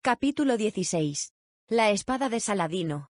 Capítulo 16. La espada de Saladino.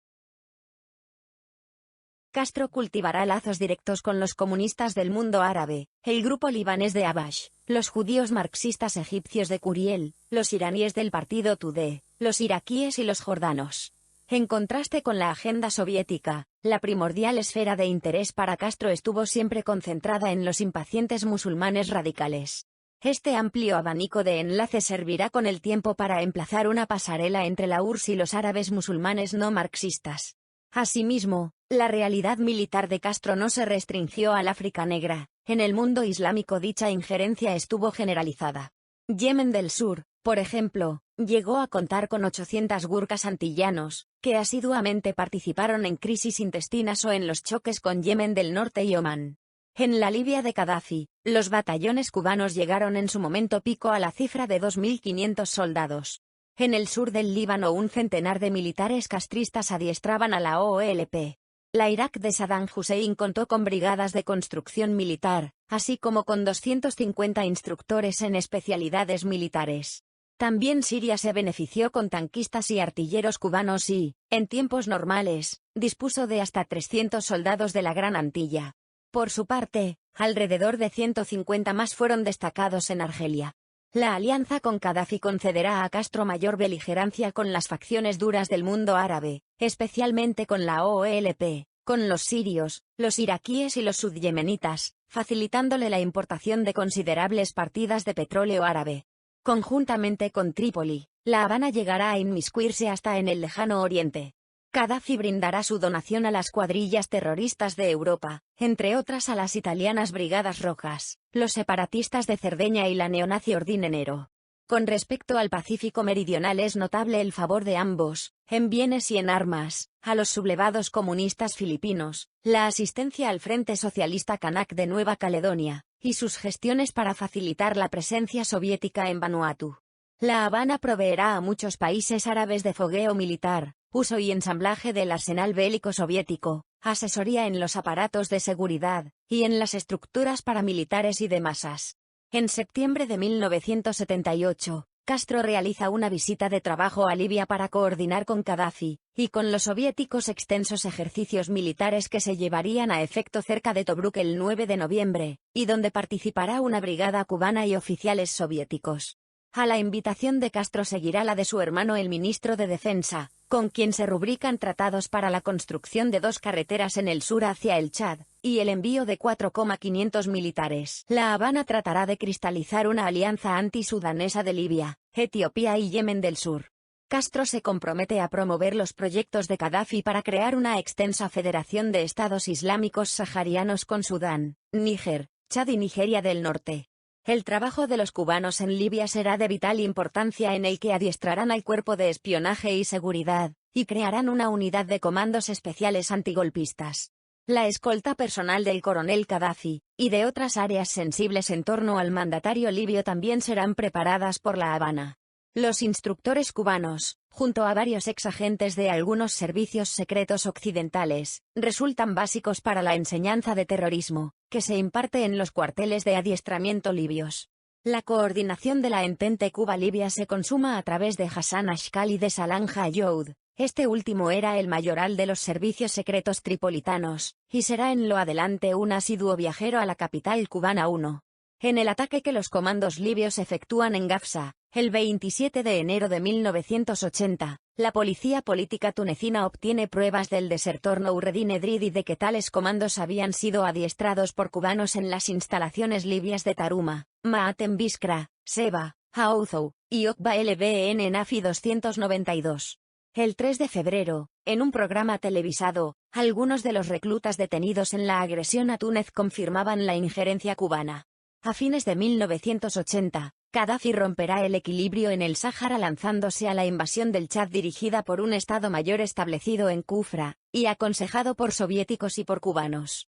Castro cultivará lazos directos con los comunistas del mundo árabe, el grupo libanés de Abash, los judíos marxistas egipcios de Curiel, los iraníes del partido Tudeh, los iraquíes y los jordanos. En contraste con la agenda soviética, la primordial esfera de interés para Castro estuvo siempre concentrada en los impacientes musulmanes radicales. Este amplio abanico de enlaces servirá con el tiempo para emplazar una pasarela entre la URSS y los árabes musulmanes no marxistas. Asimismo, la realidad militar de Castro no se restringió al África Negra. En el mundo islámico dicha injerencia estuvo generalizada. Yemen del Sur, por ejemplo, llegó a contar con 800 gurkas antillanos, que asiduamente participaron en crisis intestinas o en los choques con Yemen del Norte y Omán. En la Libia de Gaddafi, los batallones cubanos llegaron en su momento pico a la cifra de 2.500 soldados. En el sur del Líbano un centenar de militares castristas adiestraban a la OLP. La Irak de Saddam Hussein contó con brigadas de construcción militar, así como con 250 instructores en especialidades militares. También Siria se benefició con tanquistas y artilleros cubanos y, en tiempos normales, dispuso de hasta 300 soldados de la Gran Antilla. Por su parte, alrededor de 150 más fueron destacados en Argelia. La alianza con Gaddafi concederá a Castro mayor beligerancia con las facciones duras del mundo árabe, especialmente con la OLP, con los sirios, los iraquíes y los sudyemenitas, facilitándole la importación de considerables partidas de petróleo árabe. Conjuntamente con Trípoli, La Habana llegará a inmiscuirse hasta en el lejano oriente. Gaddafi brindará su donación a las cuadrillas terroristas de Europa, entre otras a las italianas Brigadas Rojas, los separatistas de Cerdeña y la neonazi Ordine Nero. Con respecto al Pacífico Meridional es notable el favor de ambos, en bienes y en armas, a los sublevados comunistas filipinos, la asistencia al Frente Socialista Kanak de Nueva Caledonia, y sus gestiones para facilitar la presencia soviética en Vanuatu. La Habana proveerá a muchos países árabes de fogueo militar, uso y ensamblaje del arsenal bélico soviético, asesoría en los aparatos de seguridad, y en las estructuras paramilitares y de masas. En septiembre de 1978, Castro realiza una visita de trabajo a Libia para coordinar con Gaddafi, y con los soviéticos extensos ejercicios militares que se llevarían a efecto cerca de Tobruk el 9 de noviembre, y donde participará una brigada cubana y oficiales soviéticos. A la invitación de Castro seguirá la de su hermano el ministro de Defensa, con quien se rubrican tratados para la construcción de 2 carreteras en el sur hacia el Chad, y el envío de 4,500 militares. La Habana tratará de cristalizar una alianza anti-sudanesa de Libia, Etiopía y Yemen del Sur. Castro se compromete a promover los proyectos de Gaddafi para crear una extensa federación de estados islámicos saharianos con Sudán, Níger, Chad y Nigeria del Norte. El trabajo de los cubanos en Libia será de vital importancia en el que adiestrarán al cuerpo de espionaje y seguridad, y crearán una unidad de comandos especiales antigolpistas. La escolta personal del coronel Gaddafi, y de otras áreas sensibles en torno al mandatario libio también serán preparadas por La Habana. Los instructores cubanos, junto a varios exagentes de algunos servicios secretos occidentales, resultan básicos para la enseñanza de terrorismo, que se imparte en los cuarteles de adiestramiento libios. La coordinación de la entente Cuba-Libia se consuma a través de Hassan Ashkal y de Salam Hayoud. Este último era el mayoral de los servicios secretos tripolitanos, y será en lo adelante un asiduo viajero a la capital cubana 1. En el ataque que los comandos libios efectúan en Gafsa, el 27 de enero de 1980, la policía política tunecina obtiene pruebas del desertor Noureddin Edrid y de que tales comandos habían sido adiestrados por cubanos en las instalaciones libias de Taruma, Maatem Biskra, Seba, Aouzou, y Okba LBN Nafi 292. El 3 de febrero, en un programa televisado, algunos de los reclutas detenidos en la agresión a Túnez confirmaban la injerencia cubana. A fines de 1980, Gaddafi romperá el equilibrio en el Sáhara lanzándose a la invasión del Chad dirigida por un Estado Mayor establecido en Kufra, y aconsejado por soviéticos y por cubanos.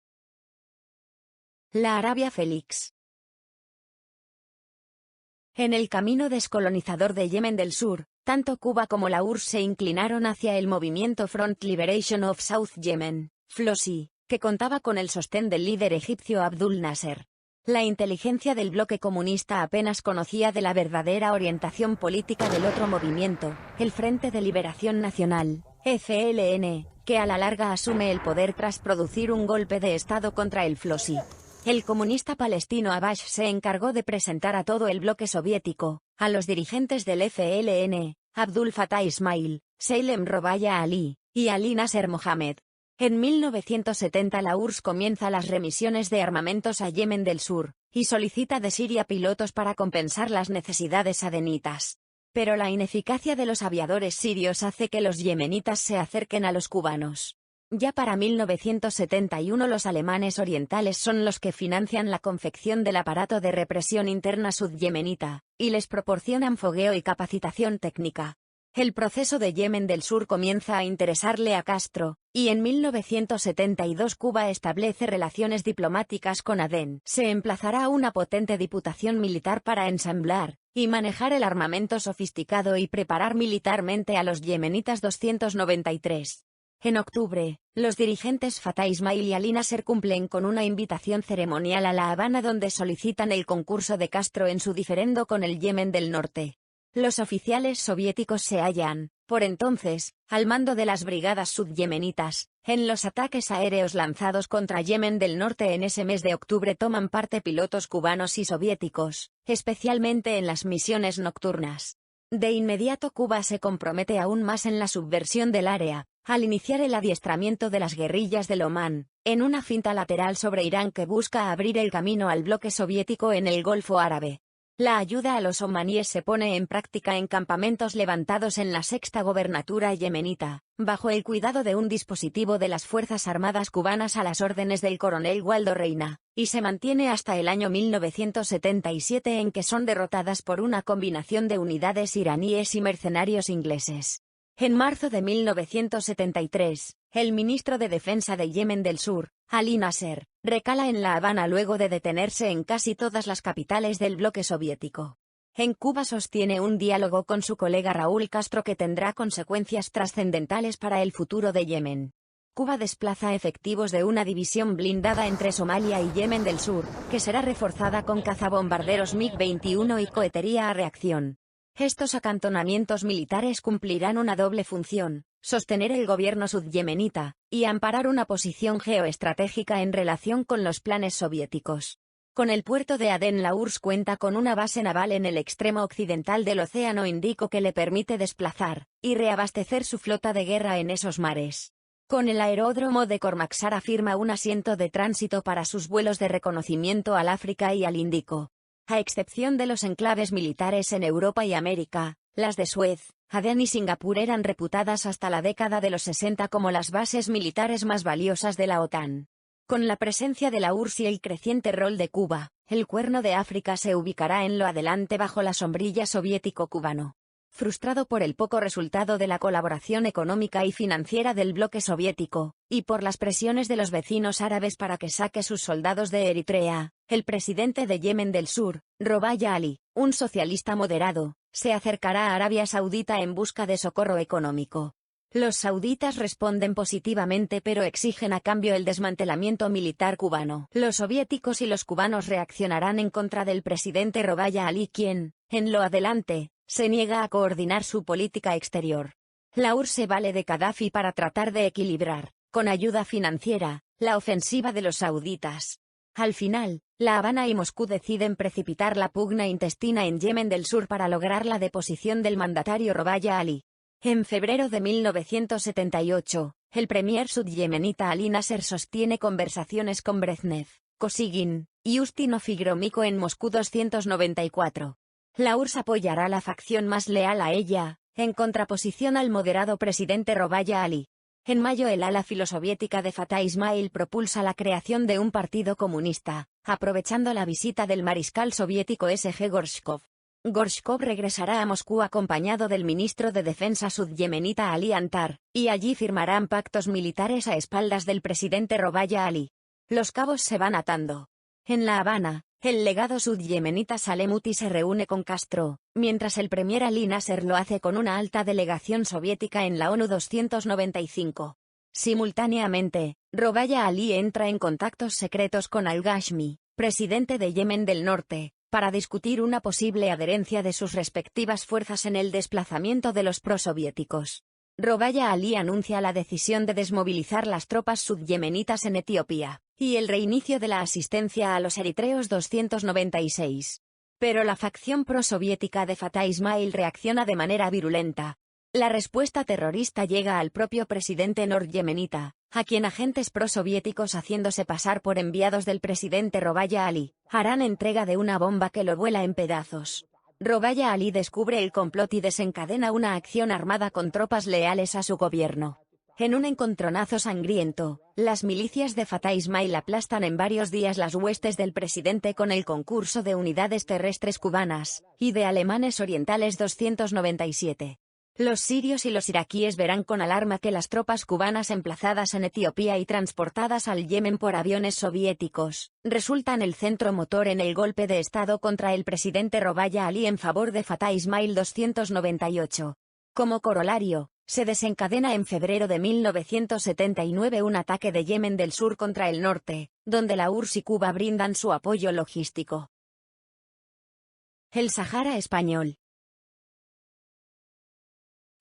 La Arabia Félix. En el camino descolonizador de Yemen del Sur, tanto Cuba como la URSS se inclinaron hacia el movimiento Front Liberation of South Yemen, FLOSI, que contaba con el sostén del líder egipcio Abdul Nasser. La inteligencia del bloque comunista apenas conocía de la verdadera orientación política del otro movimiento, el Frente de Liberación Nacional, FLN, que a la larga asume el poder tras producir un golpe de Estado contra el FLOSI. El comunista palestino Abash se encargó de presentar a todo el bloque soviético, a los dirigentes del FLN, Abdul Fattah Ismail, Salem Robaya Ali, y Ali Nasser Mohammed. En 1970 la URSS comienza las remisiones de armamentos a Yemen del Sur, y solicita de Siria pilotos para compensar las necesidades adenitas. Pero la ineficacia de los aviadores sirios hace que los yemenitas se acerquen a los cubanos. Ya para 1971 los alemanes orientales son los que financian la confección del aparato de represión interna sudyemenita, y les proporcionan fogueo y capacitación técnica. El proceso de Yemen del Sur comienza a interesarle a Castro, y en 1972 Cuba establece relaciones diplomáticas con Adén. Se emplazará una potente diputación militar para ensamblar y manejar el armamento sofisticado y preparar militarmente a los yemenitas 293. En octubre, los dirigentes Fattah Ismail y Ali Nasser cumplen con una invitación ceremonial a La Habana donde solicitan el concurso de Castro en su diferendo con el Yemen del Norte. Los oficiales soviéticos se hallan, por entonces, al mando de las brigadas sudyemenitas. En los ataques aéreos lanzados contra Yemen del Norte en ese mes de octubre toman parte pilotos cubanos y soviéticos, especialmente en las misiones nocturnas. De inmediato Cuba se compromete aún más en la subversión del área, al iniciar el adiestramiento de las guerrillas del Omán, en una finta lateral sobre Irán que busca abrir el camino al bloque soviético en el Golfo Árabe. La ayuda a los omaníes se pone en práctica en campamentos levantados en la sexta gobernatura yemenita, bajo el cuidado de un dispositivo de las Fuerzas Armadas cubanas a las órdenes del coronel Waldo Reina, y se mantiene hasta el año 1977 en que son derrotadas por una combinación de unidades iraníes y mercenarios ingleses. En marzo de 1973, el ministro de Defensa de Yemen del Sur, Ali Nasser, recala en La Habana luego de detenerse en casi todas las capitales del bloque soviético. En Cuba sostiene un diálogo con su colega Raúl Castro que tendrá consecuencias trascendentales para el futuro de Yemen. Cuba desplaza efectivos de una división blindada entre Somalia y Yemen del Sur, que será reforzada con cazabombarderos MiG-21 y cohetería a reacción. Estos acantonamientos militares cumplirán una doble función: sostener el gobierno sudyemenita, y amparar una posición geoestratégica en relación con los planes soviéticos. Con el puerto de Adén la URSS cuenta con una base naval en el extremo occidental del Océano Índico que le permite desplazar y reabastecer su flota de guerra en esos mares. Con el aeródromo de Cormacsara firma un asiento de tránsito para sus vuelos de reconocimiento al África y al Índico. A excepción de los enclaves militares en Europa y América, las de Suez, Adén y Singapur eran reputadas hasta la década de los 60 como las bases militares más valiosas de la OTAN. Con la presencia de la URSS y el creciente rol de Cuba, el Cuerno de África se ubicará en lo adelante bajo la sombrilla soviético-cubano. Frustrado por el poco resultado de la colaboración económica y financiera del bloque soviético, y por las presiones de los vecinos árabes para que saque sus soldados de Eritrea, el presidente de Yemen del Sur, Robaya Ali, un socialista moderado, se acercará a Arabia Saudita en busca de socorro económico. Los sauditas responden positivamente pero exigen a cambio el desmantelamiento militar cubano. Los soviéticos y los cubanos reaccionarán en contra del presidente Robaya Ali quien, en lo adelante, se niega a coordinar su política exterior. La URSS se vale de Gaddafi para tratar de equilibrar, con ayuda financiera, la ofensiva de los sauditas. Al final, La Habana y Moscú deciden precipitar la pugna intestina en Yemen del Sur para lograr la deposición del mandatario Robaya Ali. En febrero de 1978, el premier sudyemenita Ali Nasser sostiene conversaciones con Brezhnev, Kosygin y Ustinov y Gromyko en Moscú 294. La URSS apoyará la facción más leal a ella, en contraposición al moderado presidente Robaya Ali. En mayo el ala filosoviética de Fattah Ismail propulsa la creación de un partido comunista, aprovechando la visita del mariscal soviético S.G. Gorshkov. Gorshkov regresará a Moscú acompañado del ministro de Defensa sudyemenita Ali Antar, y allí firmarán pactos militares a espaldas del presidente Robaya Ali. Los cabos se van atando. En La Habana, el legado sudyemenita Saleh Muti se reúne con Castro, mientras el premier Ali Nasser lo hace con una alta delegación soviética en la ONU 295. Simultáneamente, Robaya Ali entra en contactos secretos con al-Ghashmi, presidente de Yemen del Norte, para discutir una posible adherencia de sus respectivas fuerzas en el desplazamiento de los prosoviéticos. Robaya Ali anuncia la decisión de desmovilizar las tropas subyemenitas en Etiopía, y el reinicio de la asistencia a los eritreos 296. Pero la facción prosoviética de Fatah Ismail reacciona de manera virulenta. La respuesta terrorista llega al propio presidente noryemenita, a quien agentes prosoviéticos haciéndose pasar por enviados del presidente Robaya Ali, harán entrega de una bomba que lo vuela en pedazos. Robaya Ali descubre el complot y desencadena una acción armada con tropas leales a su gobierno. En un encontronazo sangriento, las milicias de Fatah Ismail aplastan en varios días las huestes del presidente con el concurso de unidades terrestres cubanas, y de alemanes orientales 297. Los sirios y los iraquíes verán con alarma que las tropas cubanas emplazadas en Etiopía y transportadas al Yemen por aviones soviéticos, resultan el centro motor en el golpe de Estado contra el presidente Robaya Ali en favor de Fatah Ismail 298. Como corolario, se desencadena en febrero de 1979 un ataque de Yemen del Sur contra el norte, donde la URSS y Cuba brindan su apoyo logístico. El Sáhara español.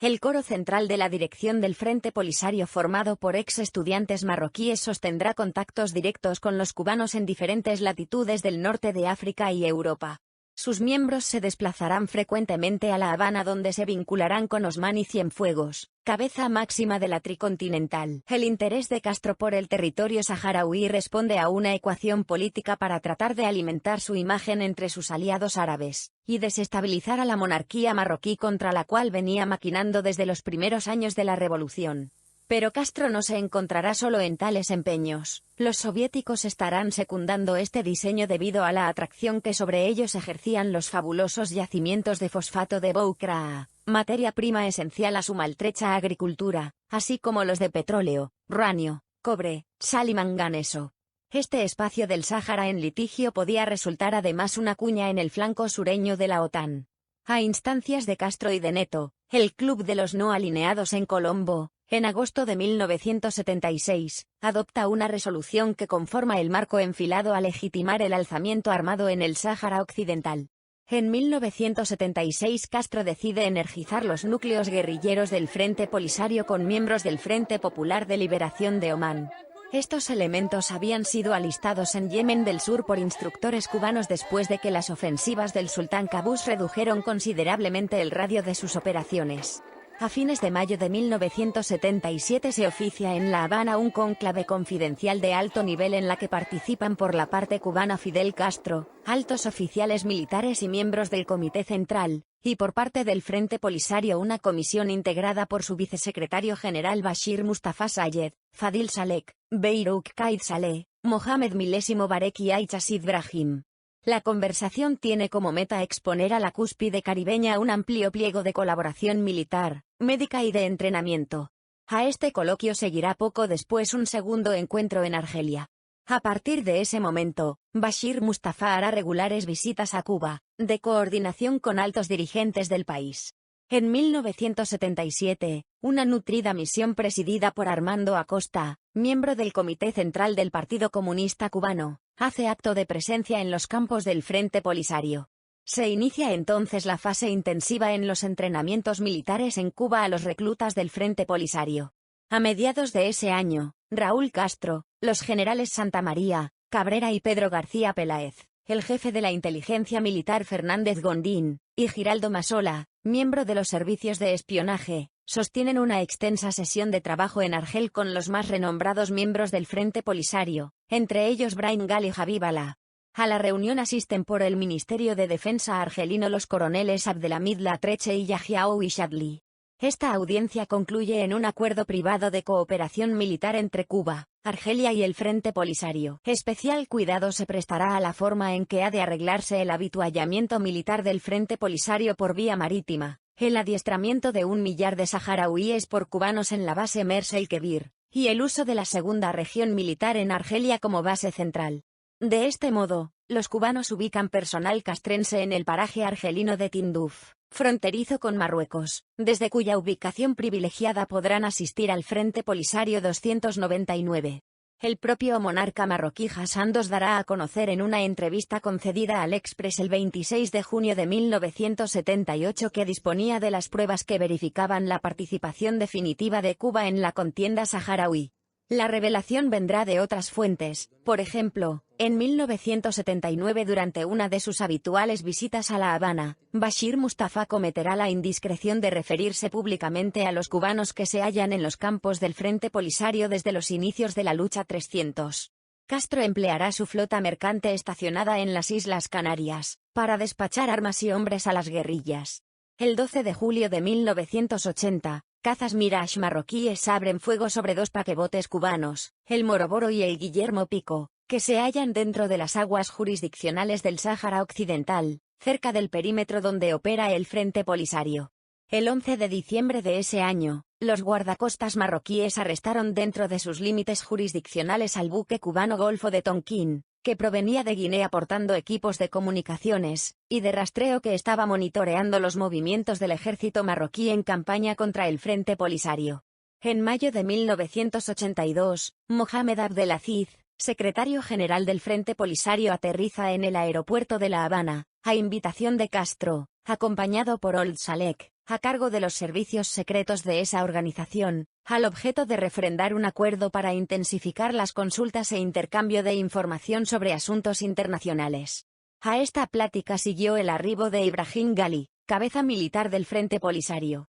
El coro central de la dirección del Frente Polisario, formado por ex estudiantes marroquíes, sostendrá contactos directos con los cubanos en diferentes latitudes del norte de África y Europa. Sus miembros se desplazarán frecuentemente a La Habana, donde se vincularán con Osmani Cienfuegos, cabeza máxima de la Tricontinental. El interés de Castro por el territorio saharaui responde a una ecuación política para tratar de alimentar su imagen entre sus aliados árabes, y desestabilizar a la monarquía marroquí contra la cual venía maquinando desde los primeros años de la revolución. Pero Castro no se encontrará solo en tales empeños. Los soviéticos estarán secundando este diseño debido a la atracción que sobre ellos ejercían los fabulosos yacimientos de fosfato de Boukraa, materia prima esencial a su maltrecha agricultura, así como los de petróleo, uranio, cobre, sal y manganeso. Este espacio del Sáhara en litigio podía resultar además una cuña en el flanco sureño de la OTAN. A instancias de Castro y de Neto, el Club de los No Alineados en Colombo, en agosto de 1976, adopta una resolución que conforma el marco enfilado a legitimar el alzamiento armado en el Sáhara Occidental. En 1976 Castro decide energizar los núcleos guerrilleros del Frente Polisario con miembros del Frente Popular de Liberación de Omán. Estos elementos habían sido alistados en Yemen del Sur por instructores cubanos después de que las ofensivas del sultán Qaboos redujeron considerablemente el radio de sus operaciones. A fines de mayo de 1977 se oficia en La Habana un cónclave confidencial de alto nivel en la que participan por la parte cubana Fidel Castro, altos oficiales militares y miembros del Comité Central, y por parte del Frente Polisario una comisión integrada por su vicesecretario general Bashir Mustafa Sayed, Fadil Salek, Beyrouk Kaid Saleh, Mohamed Milésimo Barek y Aichasid Brahim. La conversación tiene como meta exponer a la cúspide caribeña un amplio pliego de colaboración militar, médica y de entrenamiento. A este coloquio seguirá poco después un segundo encuentro en Argelia. A partir de ese momento, Bashir Mustafa hará regulares visitas a Cuba, de coordinación con altos dirigentes del país. En 1977, una nutrida misión presidida por Armando Acosta, miembro del Comité Central del Partido Comunista Cubano, hace acto de presencia en los campos del Frente Polisario. Se inicia entonces la fase intensiva en los entrenamientos militares en Cuba a los reclutas del Frente Polisario. A mediados de ese año, Raúl Castro, los generales Santa María, Cabrera y Pedro García Peláez, el jefe de la inteligencia militar Fernández Gondín, y Giraldo Masola, miembro de los servicios de espionaje, sostienen una extensa sesión de trabajo en Argel con los más renombrados miembros del Frente Polisario, entre ellos Brahim Ghali y Habib Alá. A la reunión asisten por el Ministerio de Defensa argelino los coroneles Abdelhamid Latreche y Yahya Ouishadli. Esta audiencia concluye en un acuerdo privado de cooperación militar entre Cuba, Argelia y el Frente Polisario. Especial cuidado se prestará a la forma en que ha de arreglarse el habituallamiento militar del Frente Polisario por vía marítima, el adiestramiento de 1 millar de saharauíes por cubanos en la base Mers el Kebir, y el uso de la segunda región militar en Argelia como base central. De este modo, los cubanos ubican personal castrense en el paraje argelino de Tinduf, fronterizo con Marruecos, desde cuya ubicación privilegiada podrán asistir al Frente Polisario 299. El propio monarca marroquí Hassan II dará a conocer en una entrevista concedida al Express el 26 de junio de 1978 que disponía de las pruebas que verificaban la participación definitiva de Cuba en la contienda saharaui. La revelación vendrá de otras fuentes, por ejemplo, en 1979 durante una de sus habituales visitas a La Habana, Bashir Mustafa cometerá la indiscreción de referirse públicamente a los cubanos que se hallan en los campos del Frente Polisario desde los inicios de la lucha 300. Castro empleará su flota mercante estacionada en las Islas Canarias, para despachar armas y hombres a las guerrillas. El 12 de julio de 1980, cazas Mirage marroquíes abren fuego sobre dos paquebotes cubanos, el Moroboro y el Guillermo Pico, que se hallan dentro de las aguas jurisdiccionales del Sáhara Occidental, cerca del perímetro donde opera el Frente Polisario. El 11 de diciembre de ese año, los guardacostas marroquíes arrestaron dentro de sus límites jurisdiccionales al buque cubano Golfo de Tonquín, que provenía de Guinea portando equipos de comunicaciones y de rastreo que estaba monitoreando los movimientos del ejército marroquí en campaña contra el Frente Polisario. En mayo de 1982, Mohamed Abdelaziz, secretario general del Frente Polisario, aterriza en el aeropuerto de La Habana, a invitación de Castro, acompañado por Ould Salek, a cargo de los servicios secretos de esa organización, al objeto de refrendar un acuerdo para intensificar las consultas e intercambio de información sobre asuntos internacionales. A esta plática siguió el arribo de Ibrahim Gali, cabeza militar del Frente Polisario.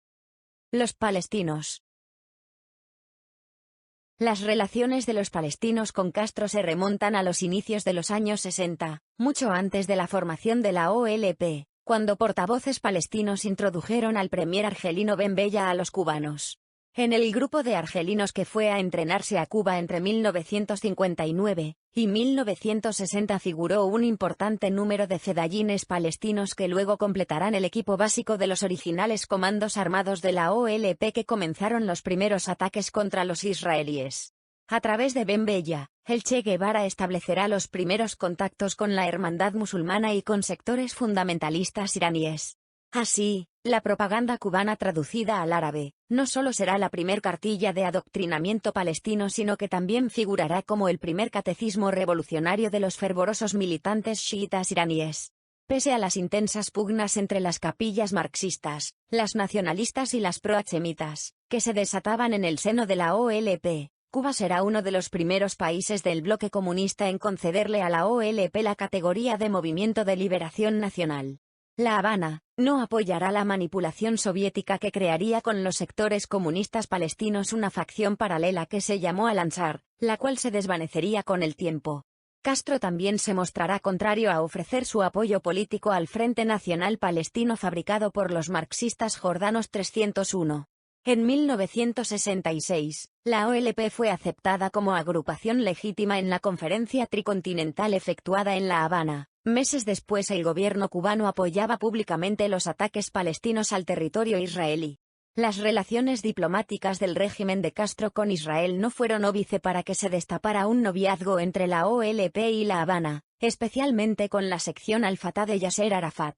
Los palestinos. Las relaciones de los palestinos con Castro se remontan a los inicios de los años 60, mucho antes de la formación de la OLP, cuando portavoces palestinos introdujeron al premier argelino Ben Bella a los cubanos. En el grupo de argelinos que fue a entrenarse a Cuba entre 1959 y 1960 figuró un importante número de fedayines palestinos que luego completarán el equipo básico de los originales comandos armados de la OLP que comenzaron los primeros ataques contra los israelíes. A través de Ben Bella, el Che Guevara establecerá los primeros contactos con la hermandad musulmana y con sectores fundamentalistas iraníes. Así, la propaganda cubana traducida al árabe, no solo será la primer cartilla de adoctrinamiento palestino sino que también figurará como el primer catecismo revolucionario de los fervorosos militantes chiitas iraníes. Pese a las intensas pugnas entre las capillas marxistas, las nacionalistas y las pro-hachemitas, que se desataban en el seno de la OLP, Cuba será uno de los primeros países del bloque comunista en concederle a la OLP la categoría de Movimiento de Liberación Nacional. La Habana no apoyará la manipulación soviética que crearía con los sectores comunistas palestinos una facción paralela que se llamó Al-Ansar, la cual se desvanecería con el tiempo. Castro también se mostrará contrario a ofrecer su apoyo político al Frente Nacional Palestino fabricado por los marxistas jordanos 301. En 1966, la OLP fue aceptada como agrupación legítima en la conferencia tricontinental efectuada en La Habana. Meses después el gobierno cubano apoyaba públicamente los ataques palestinos al territorio israelí. Las relaciones diplomáticas del régimen de Castro con Israel no fueron óbice para que se destapara un noviazgo entre la OLP y La Habana, especialmente con la sección Al-Fatah de Yasser Arafat.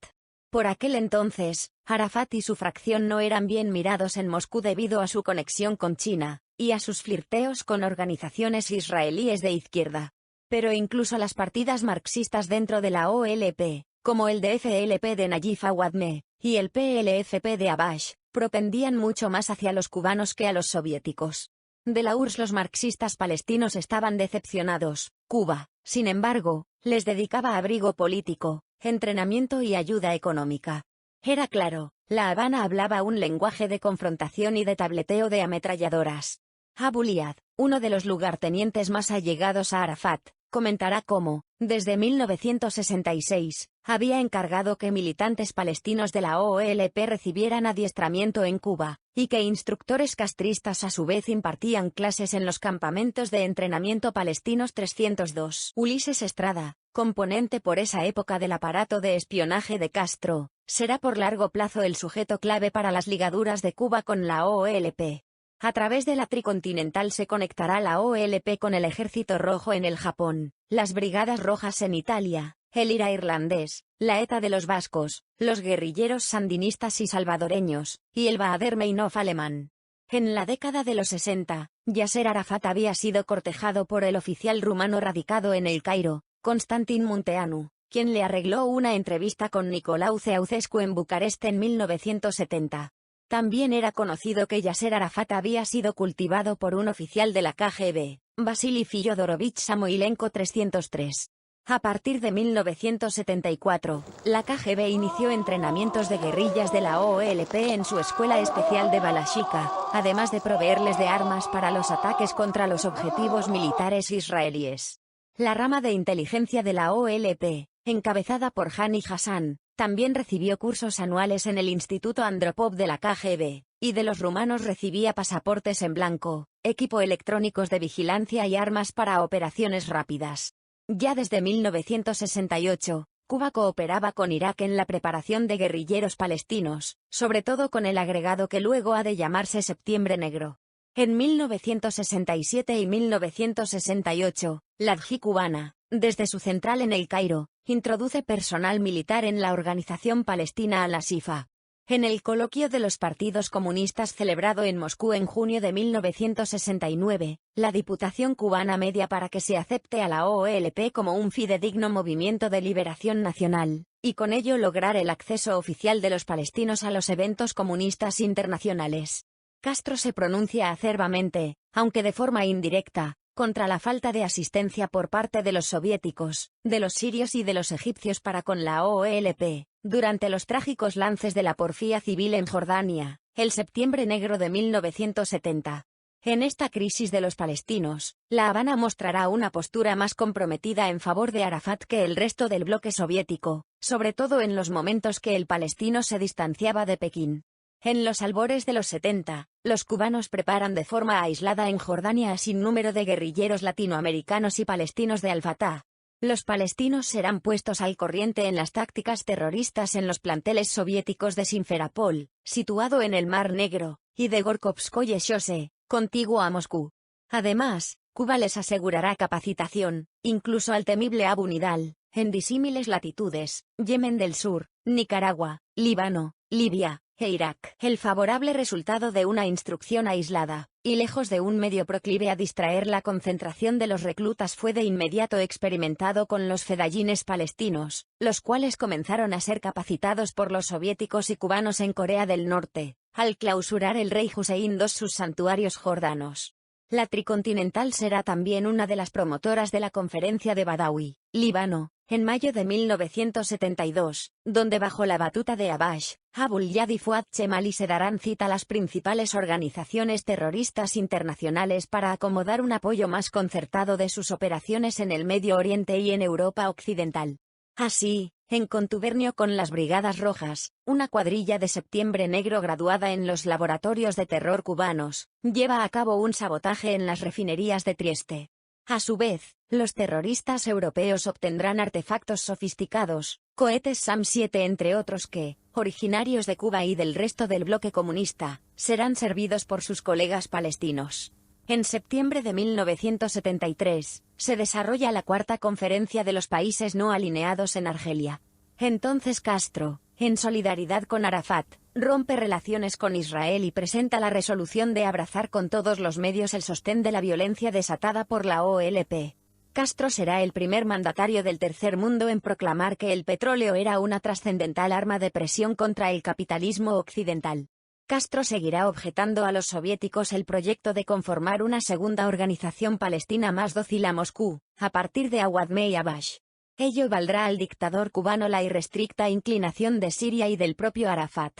Por aquel entonces, Arafat y su fracción no eran bien mirados en Moscú debido a su conexión con China, y a sus flirteos con organizaciones israelíes de izquierda. Pero incluso las partidas marxistas dentro de la OLP, como el DFLP de Nayib Awadme, y el PLFP de Abash, propendían mucho más hacia los cubanos que a los soviéticos. De la URSS los marxistas palestinos estaban decepcionados. Cuba, sin embargo, les dedicaba abrigo político, entrenamiento y ayuda económica. Era claro, La Habana hablaba un lenguaje de confrontación y de tableteo de ametralladoras. Abu Liad, uno de los lugartenientes más allegados a Arafat, comentará cómo, desde 1966, había encargado que militantes palestinos de la OLP recibieran adiestramiento en Cuba, y que instructores castristas a su vez impartían clases en los campamentos de entrenamiento palestinos 302. Ulises Estrada, componente por esa época del aparato de espionaje de Castro, será por largo plazo el sujeto clave para las ligaduras de Cuba con la OLP. A través de la tricontinental se conectará la OLP con el Ejército Rojo en el Japón, las Brigadas Rojas en Italia, el IRA irlandés, la ETA de los vascos, los guerrilleros sandinistas y salvadoreños, y el Baader Meinhof alemán. En la década de los 60, Yasser Arafat había sido cortejado por el oficial rumano radicado en El Cairo, Constantin Munteanu, quien le arregló una entrevista con Nicolau Ceausescu en Bucarest en 1970. También era conocido que Yasser Arafat había sido cultivado por un oficial de la KGB, Vasily Fyodorowich Samoilenko 303. A partir de 1974, la KGB inició entrenamientos de guerrillas de la OLP en su escuela especial de Balashika, además de proveerles de armas para los ataques contra los objetivos militares israelíes. La rama de inteligencia de la OLP, encabezada por Hani Hassan, también recibió cursos anuales en el Instituto Andropov de la KGB, y de los rumanos recibía pasaportes en blanco, equipo electrónicos de vigilancia y armas para operaciones rápidas. Ya desde 1968, Cuba cooperaba con Irak en la preparación de guerrilleros palestinos, sobre todo con el agregado que luego ha de llamarse Septiembre Negro. En 1967 y 1968, la DJI cubana, desde su central en El Cairo, introduce personal militar en la organización palestina Al-Asifa. En el coloquio de los partidos comunistas celebrado en Moscú en junio de 1969, la Diputación cubana media para que se acepte a la OLP como un fidedigno movimiento de liberación nacional, y con ello lograr el acceso oficial de los palestinos a los eventos comunistas internacionales. Castro se pronuncia acerbamente, aunque de forma indirecta, contra la falta de asistencia por parte de los soviéticos, de los sirios y de los egipcios para con la OLP, durante los trágicos lances de la porfía civil en Jordania, el Septiembre Negro de 1970. En esta crisis de los palestinos, La Habana mostrará una postura más comprometida en favor de Arafat que el resto del bloque soviético, sobre todo en los momentos que el palestino se distanciaba de Pekín. En los albores de los 70, los cubanos preparan de forma aislada en Jordania a sinnúmero de guerrilleros latinoamericanos y palestinos de Al-Fatah. Los palestinos serán puestos al corriente en las tácticas terroristas en los planteles soviéticos de Simferopol, situado en el Mar Negro, y de Gorkovskoye Shose, contiguo a Moscú. Además, Cuba les asegurará capacitación, incluso al temible Abu Nidal, en disímiles latitudes, Yemen del Sur, Nicaragua, Líbano, Libia e Irak. El favorable resultado de una instrucción aislada, y lejos de un medio proclive a distraer la concentración de los reclutas, fue de inmediato experimentado con los fedayines palestinos, los cuales comenzaron a ser capacitados por los soviéticos y cubanos en Corea del Norte, al clausurar el rey Hussein II sus santuarios jordanos. La Tricontinental será también una de las promotoras de la Conferencia de Badawi, Líbano, en mayo de 1972, donde bajo la batuta de Abash, Abul Yad y Fuad Chemali se darán cita a las principales organizaciones terroristas internacionales para acomodar un apoyo más concertado de sus operaciones en el Medio Oriente y en Europa Occidental. Así, en contubernio con las Brigadas Rojas, una cuadrilla de Septiembre Negro graduada en los laboratorios de terror cubanos, lleva a cabo un sabotaje en las refinerías de Trieste. A su vez, los terroristas europeos obtendrán artefactos sofisticados, cohetes SAM-7 entre otros que, originarios de Cuba y del resto del bloque comunista, serán servidos por sus colegas palestinos. En septiembre de 1973, se desarrolla la cuarta conferencia de los países no alineados en Argelia. Entonces Castro, en solidaridad con Arafat, rompe relaciones con Israel y presenta la resolución de abrazar con todos los medios el sostén de la violencia desatada por la OLP. Castro será el primer mandatario del tercer mundo en proclamar que el petróleo era una trascendental arma de presión contra el capitalismo occidental. Castro seguirá objetando a los soviéticos el proyecto de conformar una segunda organización palestina más dócil a Moscú, a partir de Awadme y Abash. Ello valdrá al dictador cubano la irrestricta inclinación de Siria y del propio Arafat.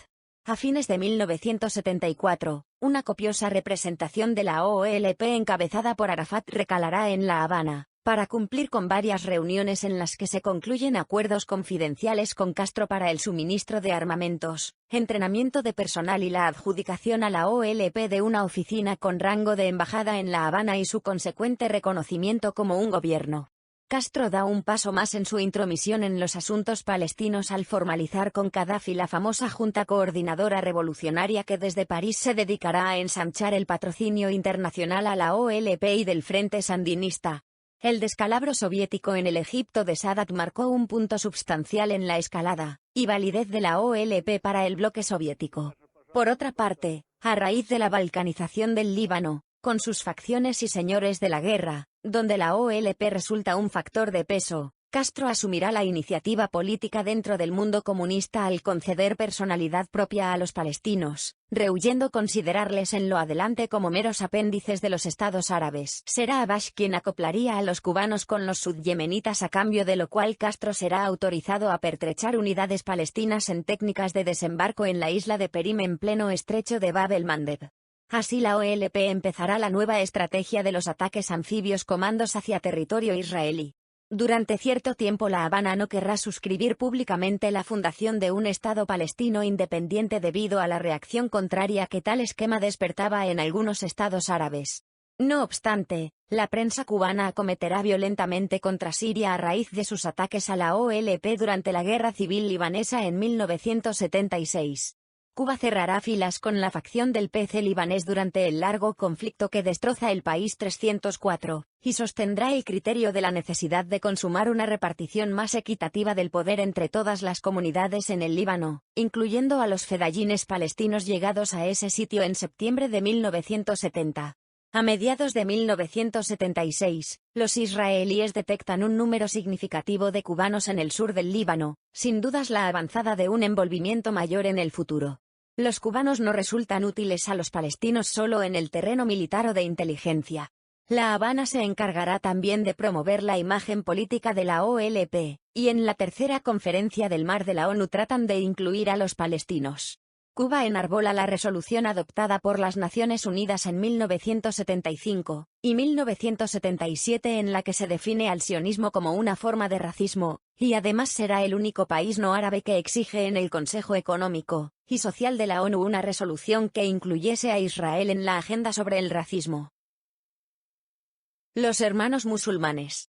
A fines de 1974, una copiosa representación de la OLP encabezada por Arafat recalará en La Habana, para cumplir con varias reuniones en las que se concluyen acuerdos confidenciales con Castro para el suministro de armamentos, entrenamiento de personal y la adjudicación a la OLP de una oficina con rango de embajada en La Habana y su consecuente reconocimiento como un gobierno. Castro da un paso más en su intromisión en los asuntos palestinos al formalizar con Gaddafi la famosa Junta Coordinadora Revolucionaria que desde París se dedicará a ensanchar el patrocinio internacional a la OLP y del Frente Sandinista. El descalabro soviético en el Egipto de Sadat marcó un punto sustancial en la escalada y validez de la OLP para el bloque soviético. Por otra parte, a raíz de la balcanización del Líbano, con sus facciones y señores de la guerra, donde la OLP resulta un factor de peso, Castro asumirá la iniciativa política dentro del mundo comunista al conceder personalidad propia a los palestinos, rehuyendo considerarles en lo adelante como meros apéndices de los estados árabes. Será Abash quien acoplaría a los cubanos con los sudyemenitas, a cambio de lo cual Castro será autorizado a pertrechar unidades palestinas en técnicas de desembarco en la isla de Perim en pleno estrecho de Bab el-Mandeb. Así la OLP empezará la nueva estrategia de los ataques anfibios comandos hacia territorio israelí. Durante cierto tiempo La Habana no querrá suscribir públicamente la fundación de un Estado palestino independiente debido a la reacción contraria que tal esquema despertaba en algunos estados árabes. No obstante, la prensa cubana acometerá violentamente contra Siria a raíz de sus ataques a la OLP durante la Guerra Civil Libanesa en 1976. Cuba cerrará filas con la facción del PC libanés durante el largo conflicto que destroza el país 304, y sostendrá el criterio de la necesidad de consumar una repartición más equitativa del poder entre todas las comunidades en el Líbano, incluyendo a los fedayines palestinos llegados a ese sitio en septiembre de 1970. A mediados de 1976, los israelíes detectan un número significativo de cubanos en el sur del Líbano, sin dudas la avanzada de un envolvimiento mayor en el futuro. Los cubanos no resultan útiles a los palestinos solo en el terreno militar o de inteligencia. La Habana se encargará también de promover la imagen política de la OLP, y en la tercera conferencia del Mar de la ONU tratan de incluir a los palestinos. Cuba enarbola la resolución adoptada por las Naciones Unidas en 1975 y 1977 en la que se define al sionismo como una forma de racismo, y además será el único país no árabe que exige en el Consejo Económico y Social de la ONU una resolución que incluyese a Israel en la agenda sobre el racismo. Los hermanos musulmanes.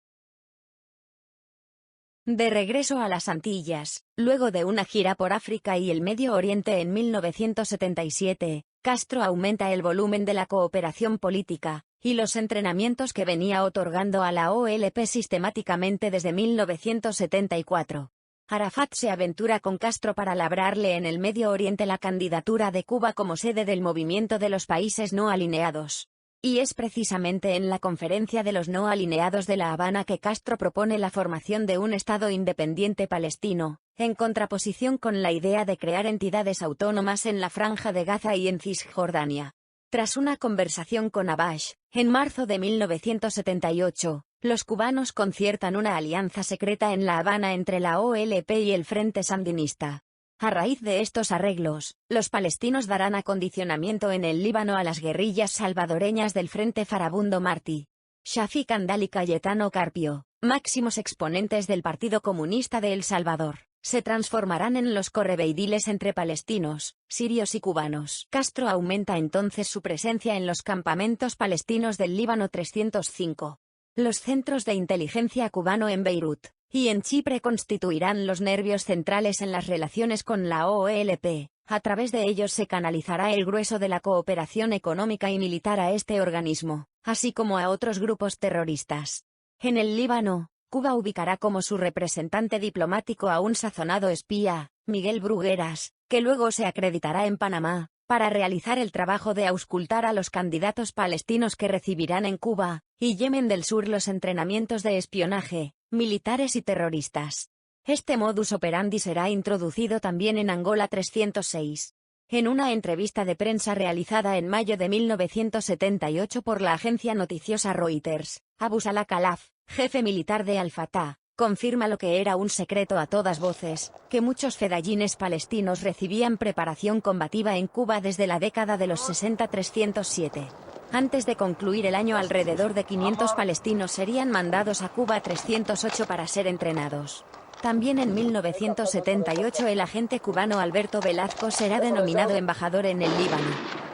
De regreso a las Antillas, luego de una gira por África y el Medio Oriente en 1977, Castro aumenta el volumen de la cooperación política y los entrenamientos que venía otorgando a la OLP sistemáticamente desde 1974. Arafat se aventura con Castro para labrarle en el Medio Oriente la candidatura de Cuba como sede del movimiento de los países no alineados. Y es precisamente en la Conferencia de los No Alineados de La Habana que Castro propone la formación de un Estado independiente palestino, en contraposición con la idea de crear entidades autónomas en la Franja de Gaza y en Cisjordania. Tras una conversación con Abash, en marzo de 1978, los cubanos conciertan una alianza secreta en La Habana entre la OLP y el Frente Sandinista. A raíz de estos arreglos, los palestinos darán acondicionamiento en el Líbano a las guerrillas salvadoreñas del Frente Farabundo Martí. Shafiq Andal y Cayetano Carpio, máximos exponentes del Partido Comunista de El Salvador, se transformarán en los correveidiles entre palestinos, sirios y cubanos. Castro aumenta entonces su presencia en los campamentos palestinos del Líbano 305. Los centros de inteligencia cubano en Beirut y en Chipre constituirán los nervios centrales en las relaciones con la OLP. A través de ellos se canalizará el grueso de la cooperación económica y militar a este organismo, así como a otros grupos terroristas. En el Líbano, Cuba ubicará como su representante diplomático a un sazonado espía, Miguel Brugueras, que luego se acreditará en Panamá, para realizar el trabajo de auscultar a los candidatos palestinos que recibirán en Cuba y Yemen del Sur los entrenamientos de espionaje, militares y terroristas. Este modus operandi será introducido también en Angola 306. En una entrevista de prensa realizada en mayo de 1978 por la agencia noticiosa Reuters, Abu Salah Khalaf, jefe militar de Al-Fatah, confirma lo que era un secreto a todas voces, que muchos fedayines palestinos recibían preparación combativa en Cuba desde la década de los 60-307. Antes de concluir el año, alrededor de 500 palestinos serían mandados a Cuba 308 para ser entrenados. También en 1978 el agente cubano Alberto Velasco será denominado embajador en el Líbano.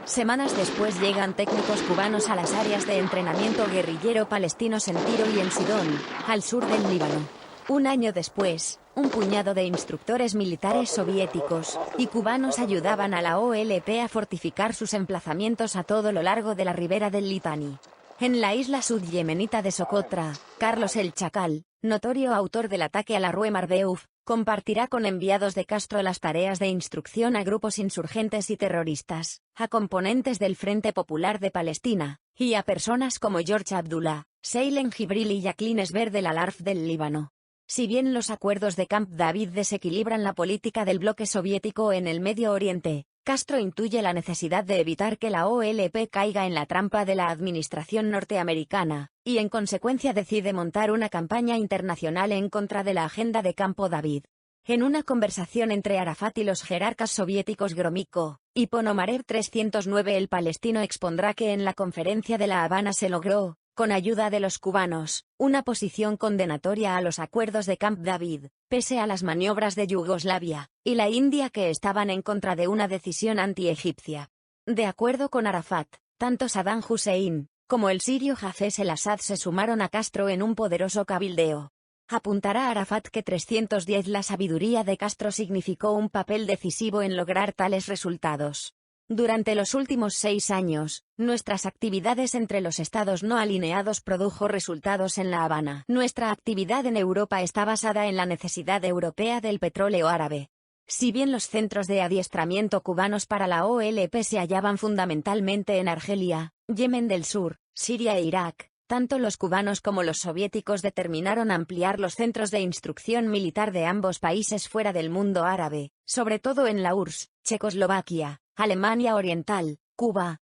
Semanas después llegan técnicos cubanos a las áreas de entrenamiento guerrillero palestinos en Tiro y en Sidón, al sur del Líbano. Un año después, un puñado de instructores militares soviéticos y cubanos ayudaban a la OLP a fortificar sus emplazamientos a todo lo largo de la ribera del Litani. En la isla sud-yemenita de Socotra, Carlos el Chacal, notorio autor del ataque a la Rue Marbeuf, compartirá con enviados de Castro las tareas de instrucción a grupos insurgentes y terroristas, a componentes del Frente Popular de Palestina, y a personas como George Abdullah, Seilen Jibril y Jacqueline Esber del Al-Arf del Líbano. Si bien los acuerdos de Camp David desequilibran la política del bloque soviético en el Medio Oriente, Castro intuye la necesidad de evitar que la OLP caiga en la trampa de la administración norteamericana, y en consecuencia decide montar una campaña internacional en contra de la agenda de Camp David. En una conversación entre Arafat y los jerarcas soviéticos Gromyko y Ponomarev 309, el palestino expondrá que en la conferencia de La Habana se logró, con ayuda de los cubanos, una posición condenatoria a los acuerdos de Camp David, pese a las maniobras de Yugoslavia y la India que estaban en contra de una decisión anti-egipcia. De acuerdo con Arafat, tanto Saddam Hussein como el sirio Hafez el-Assad se sumaron a Castro en un poderoso cabildeo. Apuntará Arafat que 310 la sabiduría de Castro significó un papel decisivo en lograr tales resultados. Durante los últimos 6 años, nuestras actividades entre los estados no alineados produjo resultados en La Habana. Nuestra actividad en Europa está basada en la necesidad europea del petróleo árabe. Si bien los centros de adiestramiento cubanos para la OLP se hallaban fundamentalmente en Argelia, Yemen del Sur, Siria e Irak, tanto los cubanos como los soviéticos determinaron ampliar los centros de instrucción militar de ambos países fuera del mundo árabe, sobre todo en la URSS, Checoslovaquia, Alemania Oriental, Cuba,